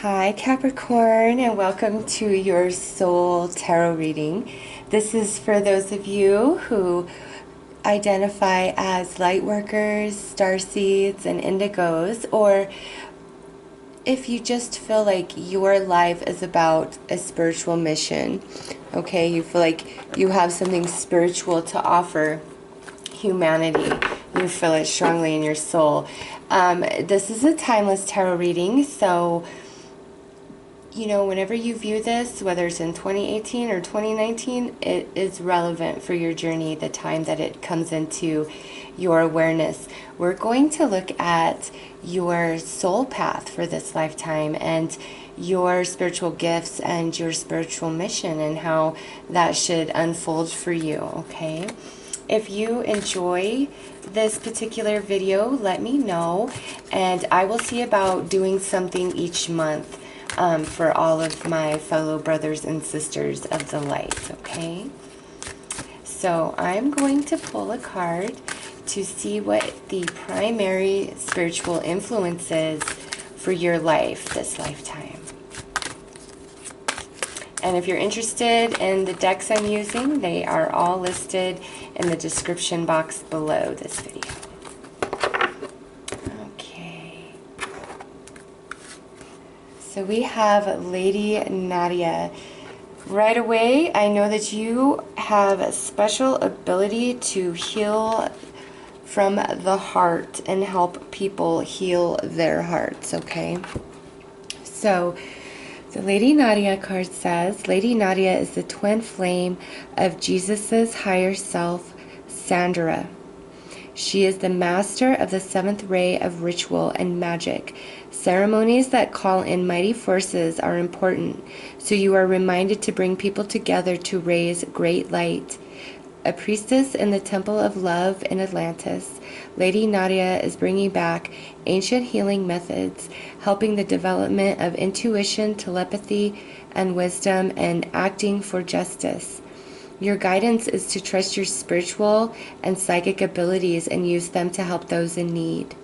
Hi Capricorn, and welcome to your soul tarot reading. This is for those of you who identify as Lightworkers, Starseeds, and Indigos, or if you just feel like your life is about a spiritual mission. Okay, you feel like you have something spiritual to offer humanity. You feel it strongly in your soul. This is a timeless tarot reading, so whenever you view this, whether it's in 2018 or 2019, it is relevant for your journey, the time that it comes into your awareness. We're going to look at your soul path for this lifetime and your spiritual gifts and your spiritual mission and how that should unfold for you, okay? If you enjoy this particular video, let me know, and I will see about doing something each month for all of my fellow brothers and sisters of the light, okay? So I'm going to pull a card to see what the primary spiritual influence is for your life this lifetime. And if you're interested in the decks I'm using, they are all listed in the description box below this video. So we have Lady Nadia. Right away, I know that you have a special ability to heal from the heart and help people heal their hearts, okay? So the Lady Nadia card says, Lady Nadia is the twin flame of Jesus's higher self, Sandra. She is the master of the seventh ray of ritual and magic. Ceremonies that call in mighty forces are important, so you are reminded to bring people together to raise great light. A priestess in the Temple of Love in Atlantis, Lady Nadia is bringing back ancient healing methods, helping the development of intuition, telepathy, and wisdom, and acting for justice. Your guidance is to trust your spiritual and psychic abilities and use them to help those in need.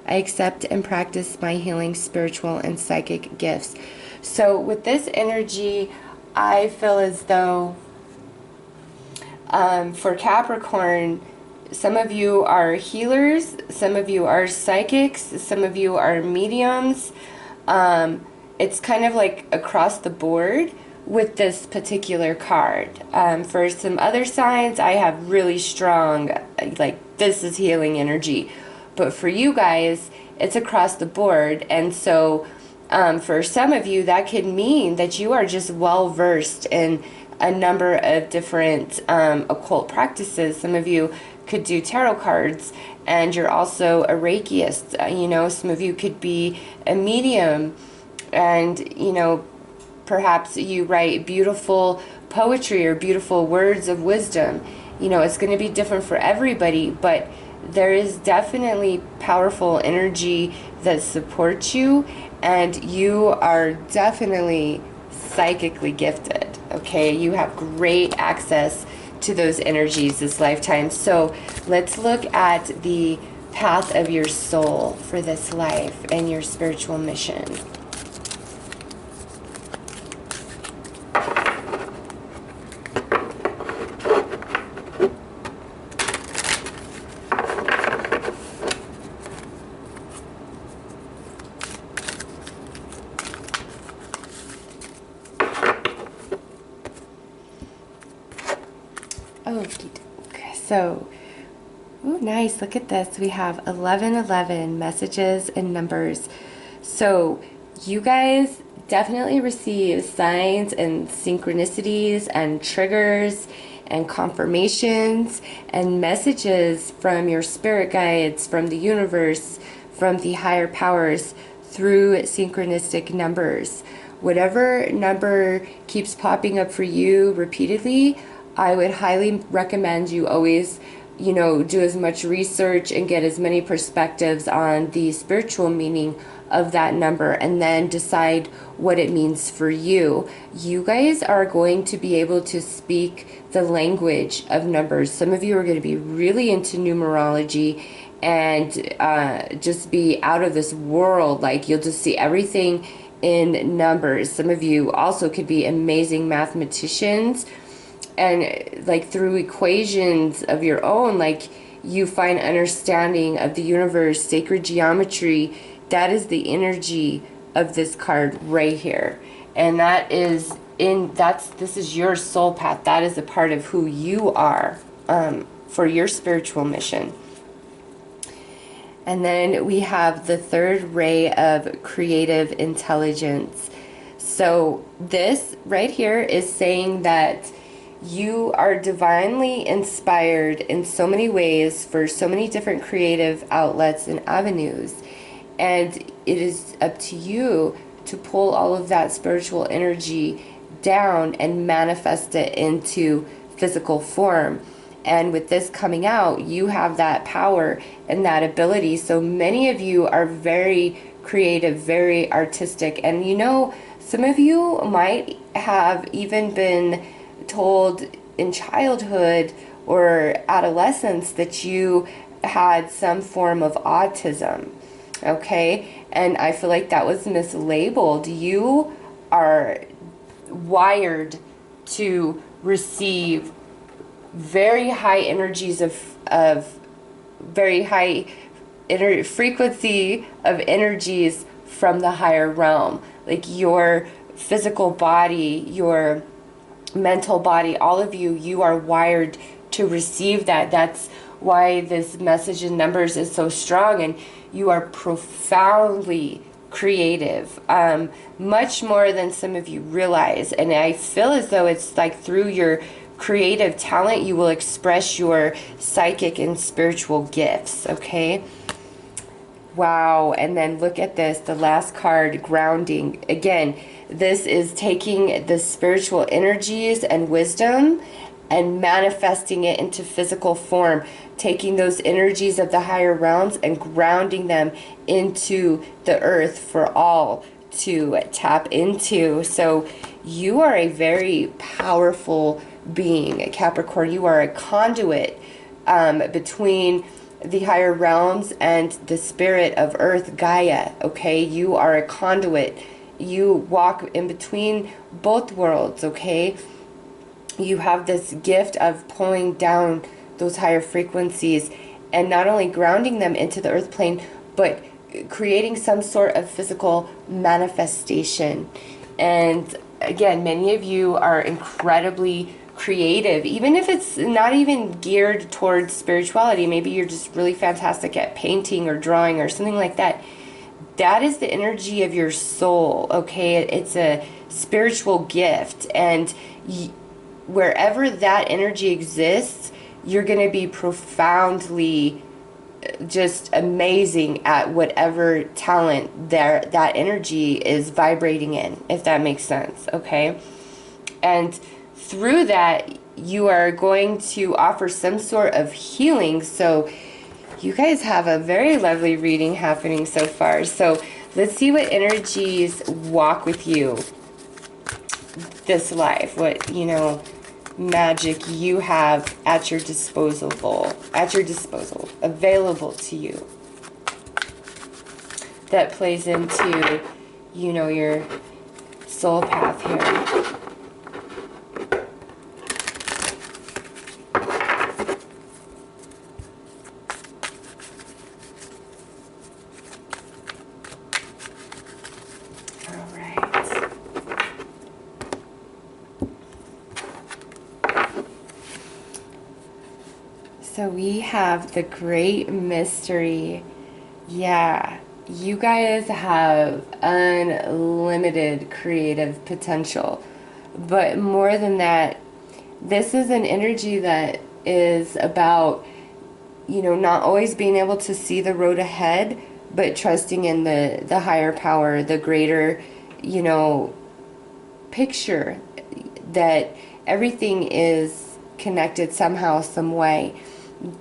I accept and practice my healing spiritual and psychic gifts. So with this energy, I feel as though for Capricorn, some of you are healers, some of you are psychics, some of you are mediums. It's kind of like across the board with this particular card. For some other signs, I have really strong, like this is healing energy. But for you guys, it's across the board. And so for some of you, that could mean that you are just well versed in a number of different occult practices. Some of you could do tarot cards, and you're also a Reikiist. Some of you could be a medium, and perhaps you write beautiful poetry or beautiful words of wisdom. It's going to be different for everybody, but there is definitely powerful energy that supports you, and you are definitely psychically gifted, okay? You have great access to those energies this lifetime. So let's look at the path of your soul for this life and your spiritual mission. So, nice. Look at this. We have 1111 messages and numbers. So, you guys definitely receive signs and synchronicities and triggers and confirmations and messages from your spirit guides, from the universe, from the higher powers through synchronistic numbers. Whatever number keeps popping up for you repeatedly, I would highly recommend you always, do as much research and get as many perspectives on the spiritual meaning of that number, and then decide what it means for you. You guys are going to be able to speak the language of numbers. Some of you are going to be really into numerology and just be out of this world. Like, you'll just see everything in numbers. Some of you also could be amazing mathematicians, and like through equations of your own, like you find understanding of the universe, sacred geometry. That is the energy of this card right here. And this is your soul path. That is a part of who you are, for your spiritual mission. And then we have the third ray of creative intelligence. So this right here is saying that you are divinely inspired in so many ways for so many different creative outlets and avenues. And it is up to you to pull all of that spiritual energy down and manifest it into physical form. And with this coming out, you have that power and that ability. So many of you are very creative, very artistic. And you know, some of you might have even been told in childhood or adolescence that you had some form of autism. Okay? And I feel like that was mislabeled. You are wired to receive very high energies of very high frequency of energies from the higher realm. Like your physical body, your mental body, all of you are wired to receive that. That's why this message in numbers is so strong, and you are profoundly creative, much more than some of you realize. And I feel as though it's like through your creative talent you will express your psychic and spiritual gifts. Okay, wow. And then look at this, the last card, grounding. Again, this is taking the spiritual energies and wisdom and manifesting it into physical form, taking those energies of the higher realms and grounding them into the earth for all to tap into. So you are a very powerful being, Capricorn. You are a conduit between the higher realms and the spirit of earth, Gaia. Okay, you are a conduit. You walk in between both worlds. Okay, you have this gift of pulling down those higher frequencies and not only grounding them into the earth plane, but creating some sort of physical manifestation. And again, many of you are incredibly creative, even if it's not even geared towards spirituality. Maybe you're just really fantastic at painting or drawing or something like that. That is the energy of your soul. Okay, it's a spiritual gift, and wherever that energy exists, you're going to be profoundly just amazing at whatever talent that energy is vibrating in, if that makes sense. Okay, and through that you are going to offer some sort of healing. So you guys have a very lovely reading happening so far. So let's see what energies walk with you this life, what, you know, magic you have at your disposal, available to you, that plays into, you know, your soul path here. So we have the great mystery. Yeah, you guys have unlimited creative potential. But more than that, this is an energy that is about, you know, not always being able to see the road ahead, but trusting in the higher power, the greater, you know, picture, that everything is connected somehow, some way.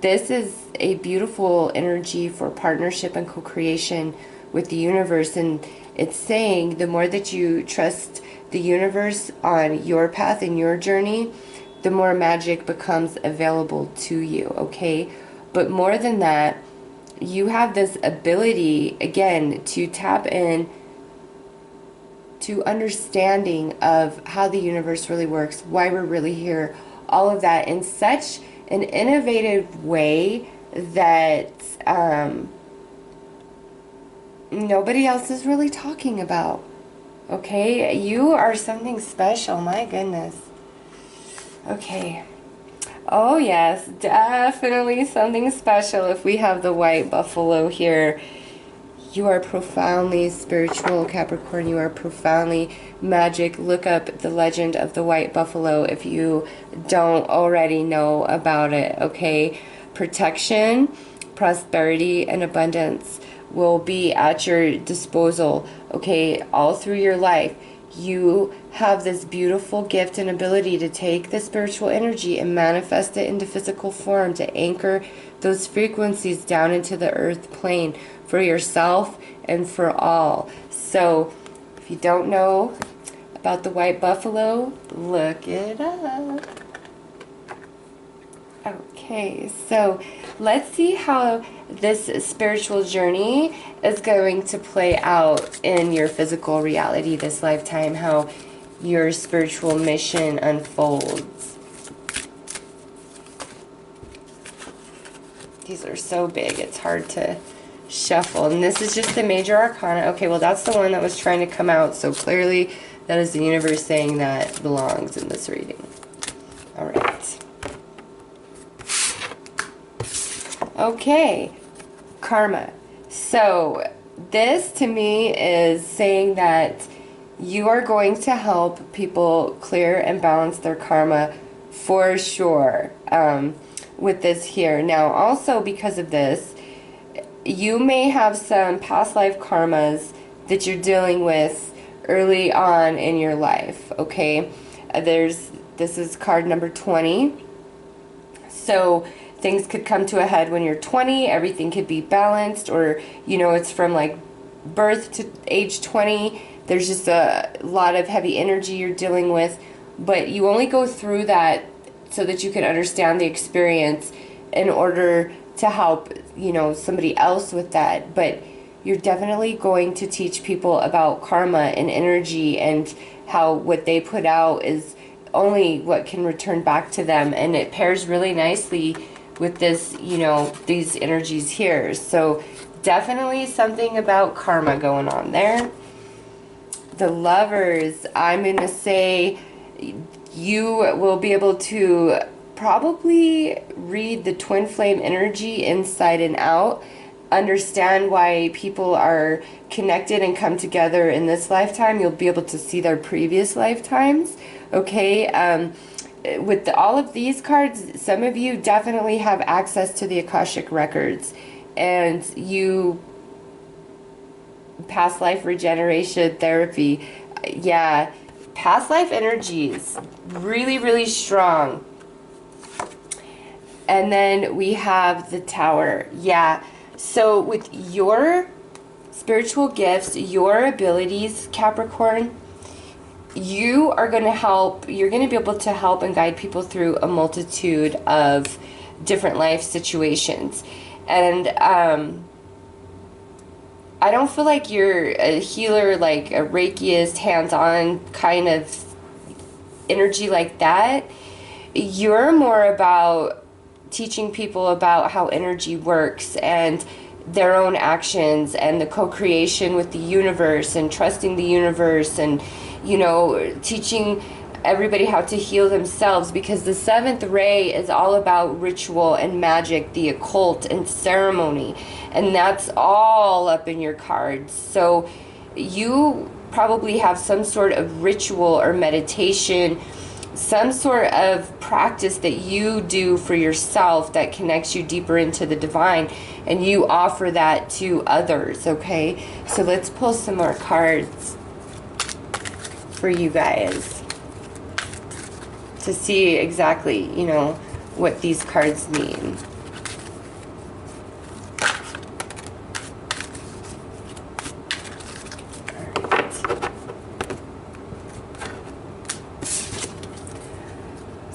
This is a beautiful energy for partnership and co-creation with the universe. And it's saying the more that you trust the universe on your path and your journey, the more magic becomes available to you. Okay, but more than that, you have this ability, again, to tap in to understanding of how the universe really works, why we're really here, all of that in such an innovative way that nobody else is really talking about. Okay, you are something special, my goodness. Okay. Oh yes, definitely something special if we have the white buffalo here. You are profoundly spiritual, Capricorn. You are profoundly magic. Look up the legend of the white buffalo if you don't already know about it, okay? Protection, prosperity, and abundance will be at your disposal, okay, all through your life. You have this beautiful gift and ability to take the spiritual energy and manifest it into physical form, to anchor those frequencies down into the earth plane for yourself and for all. So if you don't know about the white buffalo, look it up. Okay, so let's see how this spiritual journey is going to play out in your physical reality this lifetime, how your spiritual mission unfolds. These are so big, it's hard to shuffle. And this is just the major arcana. Okay, well that's the one that was trying to come out, so clearly that is the universe saying that belongs in this reading. All right. Okay, karma. So this to me is saying that you are going to help people clear and balance their karma for sure with this here. Now also because of this, you may have some past life karmas that you're dealing with early on in your life, okay? This is card number 20. So things could come to a head when you're 20, everything could be balanced, or, you know, it's from like birth to age 20. There's just a lot of heavy energy you're dealing with, but you only go through that so that you can understand the experience in order to help, you know, somebody else with that. But you're definitely going to teach people about karma and energy and how what they put out is only what can return back to them, and it pairs really nicely with this, you know, these energies here. So definitely something about karma going on there. The Lovers, I'm going to say you will be able to probably read the twin flame energy inside and out, understand why people are connected and come together in this lifetime. You'll be able to see their previous lifetimes, okay? With all of these cards, some of you definitely have access to the Akashic records, and you past life regeneration therapy. Yeah, past life energies really, really strong. And then we have the Tower. Yeah, so with your spiritual gifts, your abilities, Capricorn, you are going to help, you're going to be able to help and guide people through a multitude of different life situations. And I don't feel like you're a healer, like a Reikiist, hands-on kind of energy like that. You're more about teaching people about how energy works and their own actions and the co-creation with the universe and trusting the universe, and, you know, teaching everybody how to heal themselves, because the seventh ray is all about ritual and magic, the occult and ceremony, and that's all up in your cards. So you probably have some sort of ritual or meditation, some sort of practice that you do for yourself that connects you deeper into the divine, and you offer that to others, okay? So let's pull some more cards for you guys to see exactly, you know, what these cards mean.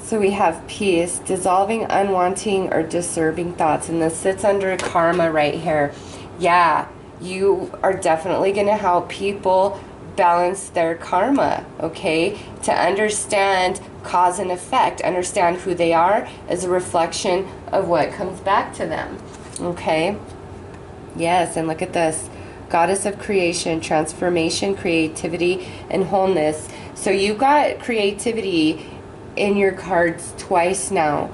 So we have peace, dissolving unwanting or disturbing thoughts, and this sits under karma right here. Yeah, you are definitely going to help people balance their karma, okay? To understand cause and effect, understand who they are as a reflection of what comes back to them, okay? Yes, and look at this. Goddess of creation, transformation, creativity, and wholeness. So you got creativity in your cards twice now.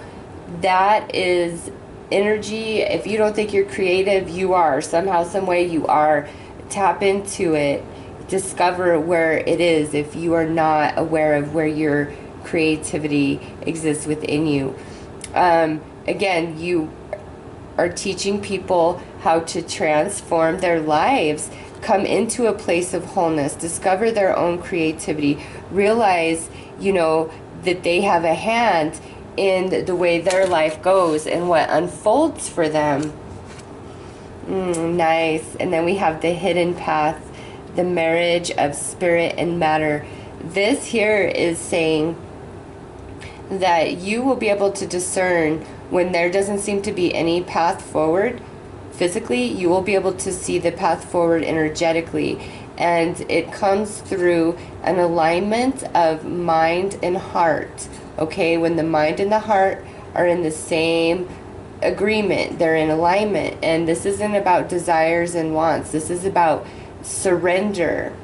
That is energy. If you don't think you're creative, you are. Somehow, some way you are. Tap into it. Discover where it is if you are not aware of where your creativity exists within you. Again, you are teaching people how to transform their lives, come into a place of wholeness, discover their own creativity, realize, you know, that they have a hand in the way their life goes and what unfolds for them. Nice. And then we have the hidden path, the marriage of spirit and matter. This here is saying that you will be able to discern when there doesn't seem to be any path forward physically. You will be able to see the path forward energetically, and it comes through an alignment of mind and heart. Okay, when the mind and the heart are in the same agreement, they're in alignment. And this isn't about desires and wants. This is about surrender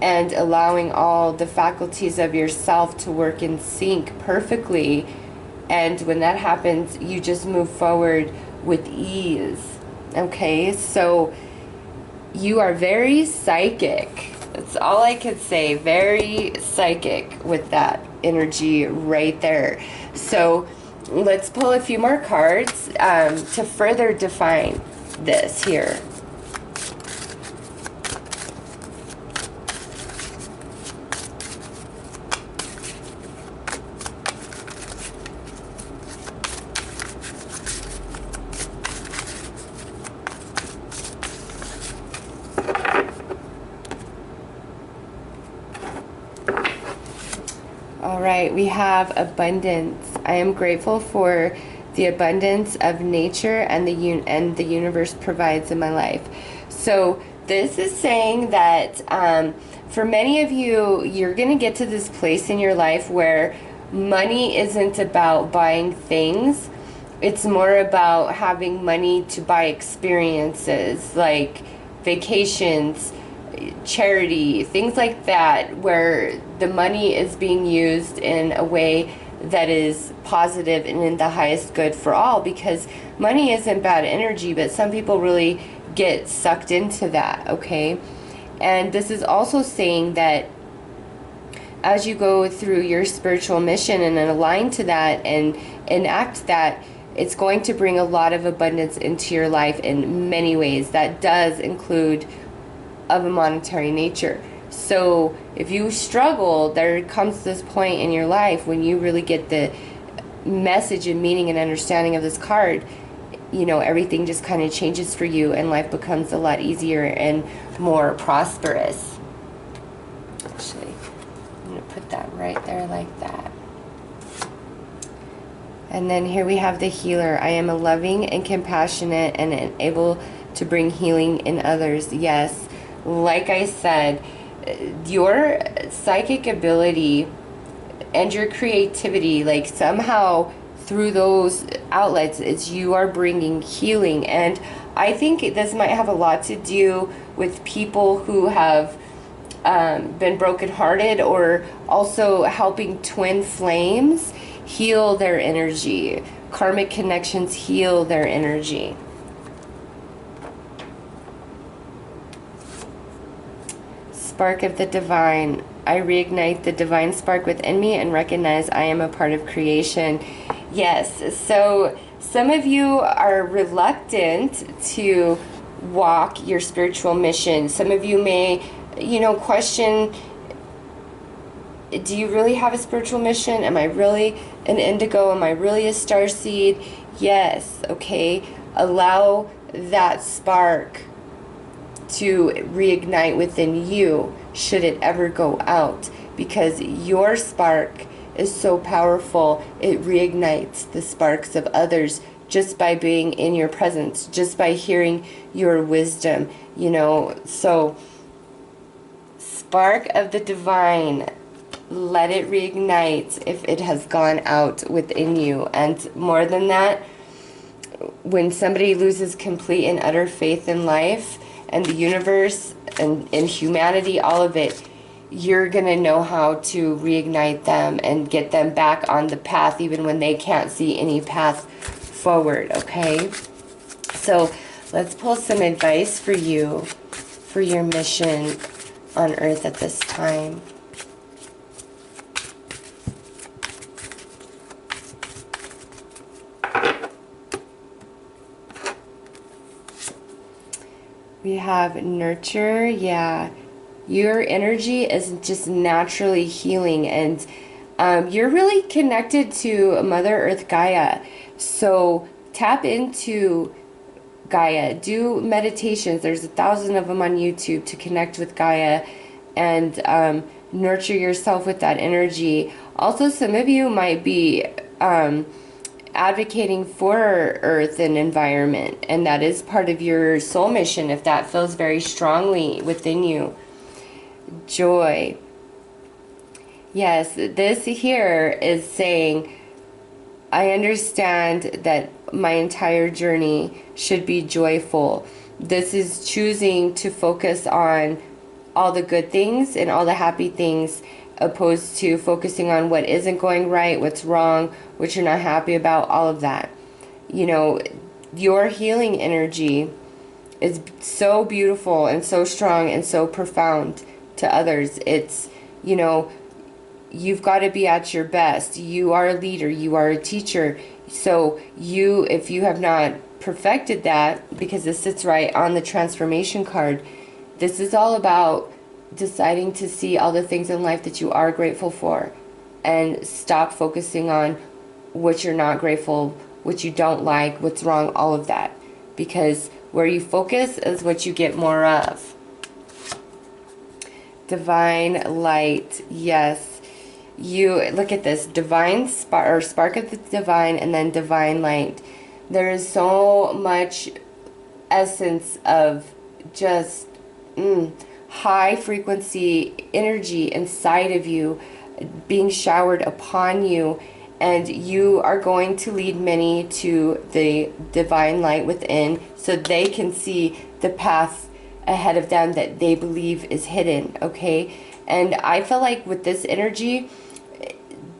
and allowing all the faculties of yourself to work in sync perfectly. And when that happens, you just move forward with ease. Okay, so you are very psychic. That's all I could say. Very psychic with that energy right there. So let's pull a few more cards to further define this here. All right, we have abundance. I am grateful for the abundance of nature and the universe provides in my life. So this is saying that for many of you, you're going to get to this place in your life where money isn't about buying things. It's more about having money to buy experiences like vacations, charity, things like that, where the money is being used in a way that is positive and in the highest good for all, because money isn't bad energy, but some people really get sucked into that, okay? And this is also saying that as you go through your spiritual mission and align to that and enact that, it's going to bring a lot of abundance into your life in many ways. That does include of a monetary nature. So if you struggle, there comes this point in your life when you really get the message and meaning and understanding of this card. You know, everything just kind of changes for you and life becomes a lot easier and more prosperous. Actually, I'm going to put that right there like that. And then here we have the healer. I am a loving and compassionate and able to bring healing in others. Yes. Like I said, your psychic ability and your creativity, like somehow through those outlets, it's you are bringing healing. And I think this might have a lot to do with people who have been brokenhearted, or also helping twin flames heal their energy. Karmic connections heal their energy. Spark of the divine. I reignite the divine spark within me and recognize I am a part of creation. Yes, so some of you are reluctant to walk your spiritual mission. Some of you may, you know, question, do you really have a spiritual mission? Am I really an indigo? Am I really a starseed? Yes, okay. Allow that spark to reignite within you should it ever go out, because your spark is so powerful. It reignites the sparks of others just by being in your presence, just by hearing your wisdom, you know. So spark of the divine, let it reignite if it has gone out within you. And more than that, when somebody loses complete and utter faith in life and the universe and in humanity, all of it, you're going to know how to reignite them and get them back on the path even when they can't see any path forward, okay? So let's pull some advice for you, for your mission on Earth at this time. We have nurture, yeah. Your energy is just naturally healing, and you're really connected to Mother Earth Gaia. So tap into Gaia. Do meditations. There's 1,000 of them on YouTube to connect with Gaia and nurture yourself with that energy. Also, some of you might be advocating for Earth and environment, and that is part of your soul mission if that feels very strongly within you. Joy. Yes, this here is saying, I understand that my entire journey should be joyful. This is choosing to focus on all the good things and all the happy things, opposed to focusing on what isn't going right, what's wrong, what you're not happy about, all of that. You know, your healing energy is so beautiful and so strong and so profound to others. It's, you know, you've got to be at your best. You are a leader. You are a teacher. So you, if you have not perfected that, because this sits right on the transformation card, this is all about deciding to see all the things in life that you are grateful for and stop focusing on what you're not grateful, what you don't like, what's wrong, all of that. Because where you focus is what you get more of. Divine light, yes. You look at this divine spark of the divine, and then divine light. There is so much essence of just high frequency energy inside of you being showered upon you, and you are going to lead many to the divine light within so they can see the path ahead of them that they believe is hidden, okay? And I feel like with this energy,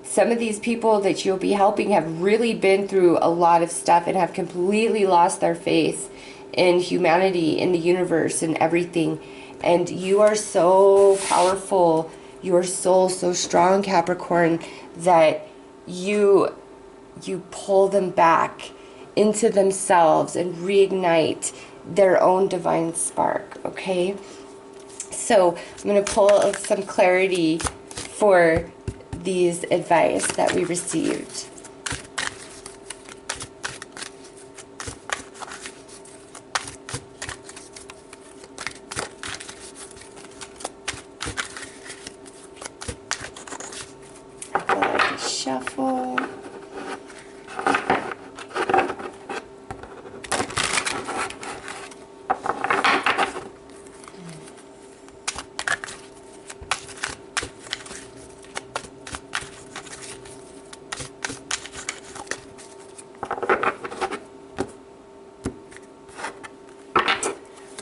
some of these people that you'll be helping have really been through a lot of stuff and have completely lost their faith in humanity, in the universe, and everything. And you are so powerful, your soul so strong, Capricorn, that you pull them back into themselves and reignite their own divine spark, okay? So I'm going to pull some clarity for these advice that we received. Shuffle.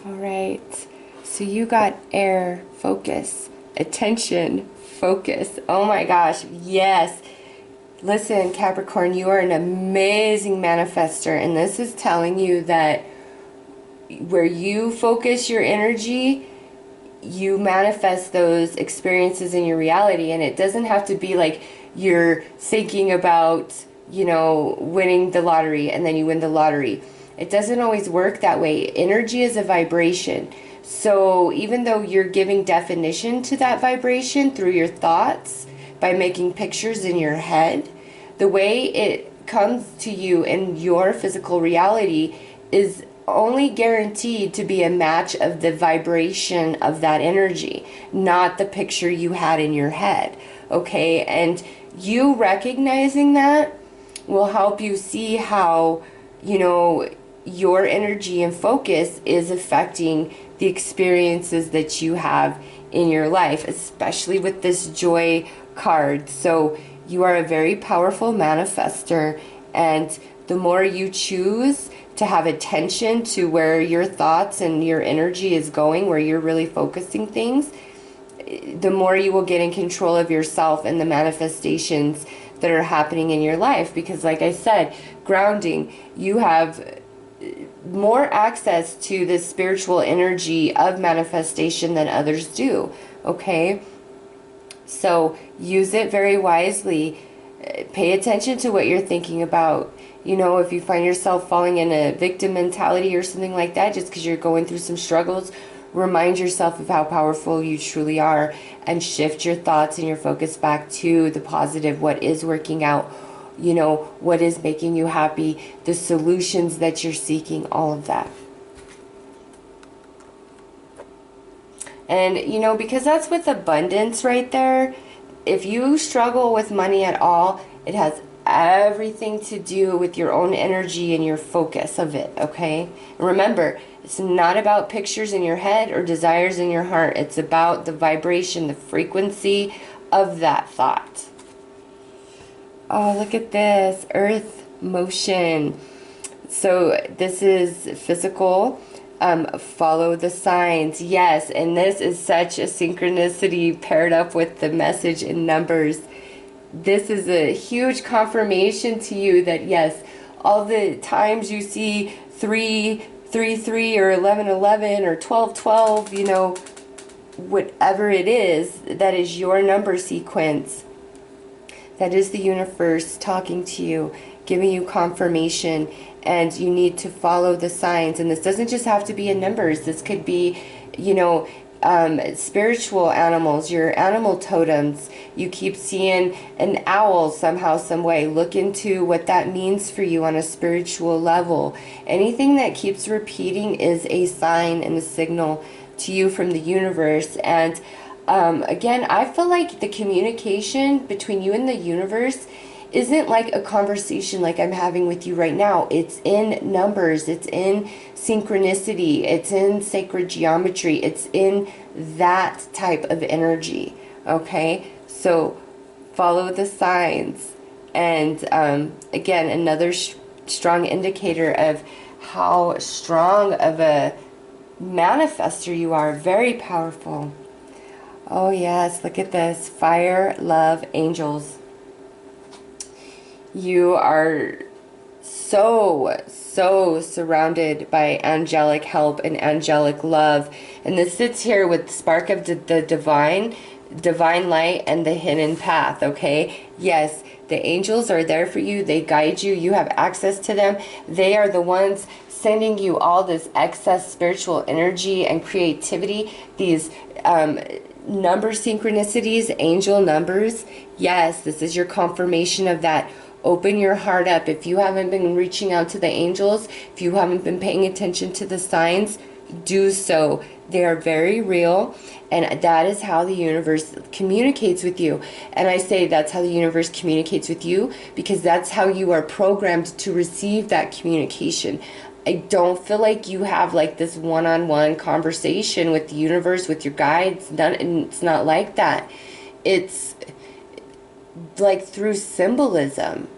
All right. So you got air, focus, attention, focus. Oh my gosh, yes. Listen, Capricorn, you are an amazing manifester, and this is telling you that where you focus your energy, you manifest those experiences in your reality. And it doesn't have to be like you're thinking about, you know, winning the lottery and then you win the lottery. It doesn't always work that way. Energy is a vibration. So even though you're giving definition to that vibration through your thoughts, by making pictures in your head, the way it comes to you in your physical reality is only guaranteed to be a match of the vibration of that energy, not the picture you had in your head, okay? And you recognizing that will help you see how, you know, your energy and focus is affecting the experiences that you have in your life, especially with this joy card. So you are a very powerful manifester, and the more you choose to have attention to where your thoughts and your energy is going, where you're really focusing things, the more you will get in control of yourself and the manifestations that are happening in your life. Because like I said, grounding, you have more access to the spiritual energy of manifestation than others do, okay? So use it very wisely. Pay attention to what you're thinking about. You know, if you find yourself falling in a victim mentality or something like that, just because you're going through some struggles, remind yourself of how powerful you truly are, and shift your thoughts and your focus back to the positive, what is working out, you know, what is making you happy, the solutions that you're seeking, all of that. And, you know, because that's with abundance right there, if you struggle with money at all, it has everything to do with your own energy and your focus of it, okay? And remember, it's not about pictures in your head or desires in your heart. It's about the vibration, the frequency of that thought. Oh, look at this. Earth motion. So this is physical. Follow the signs. Yes, and this is such a synchronicity paired up with the message in numbers. This is a huge confirmation to you that yes, all the times you see 333 or 1111 or 1212, you know, whatever it is, that is your number sequence. That is the universe talking to you, giving you confirmation, and you need to follow the signs. And this doesn't just have to be in numbers. This could be, you know, spiritual animals, your animal totems. You keep seeing an owl somehow, some way. Look into what that means for you on a spiritual level. Anything that keeps repeating is a sign and a signal to you from the universe. And again, I feel like the communication between you and the universe isn't like a conversation like I'm having with you right now. It's in numbers, it's in synchronicity, it's in sacred geometry, it's in that type of energy, okay? So follow the signs. And again, another strong indicator of how strong of a manifester you are. Very powerful. Oh yes, look at this. Fire, love, angels. You are so surrounded by angelic help and angelic love. And this sits here with spark of the divine light and the hidden path, okay? Yes, the angels are there for you. They guide you. You have access to them. They are the ones sending you all this excess spiritual energy and creativity. These number synchronicities, angel numbers. Yes, this is your confirmation of that. Open your heart up. If you haven't been reaching out to the angels, if you haven't been paying attention to the signs, do so. They are very real, and that is how the universe communicates with you. And I say that's how the universe communicates with you because that's how you are programmed to receive that communication. I don't feel like you have like this one-on-one conversation with the universe, with your guides. It's not like that. It's like through symbolism,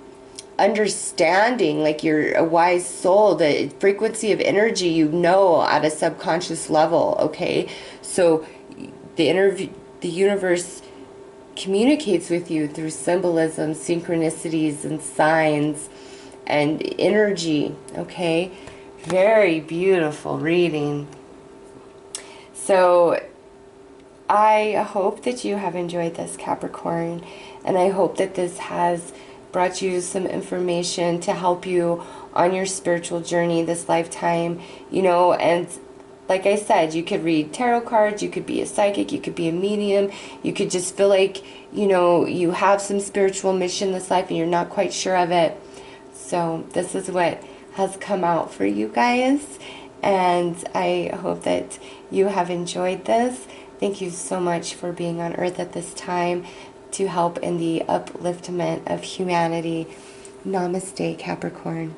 understanding, like you're a wise soul, the frequency of energy, you know, at a subconscious level, okay? So the universe communicates with you through symbolism, synchronicities, and signs, and energy, okay? Very beautiful reading. So I hope that you have enjoyed this, Capricorn, and I hope that this has brought you some information to help you on your spiritual journey this lifetime, you know. And like I said, you could read tarot cards, you could be a psychic, you could be a medium, you could just feel like, you know, you have some spiritual mission this life and you're not quite sure of it. So this is what has come out for you guys, and I hope that you have enjoyed this. Thank you so much for being on Earth at this time to help in the upliftment of humanity. Namaste, Capricorn.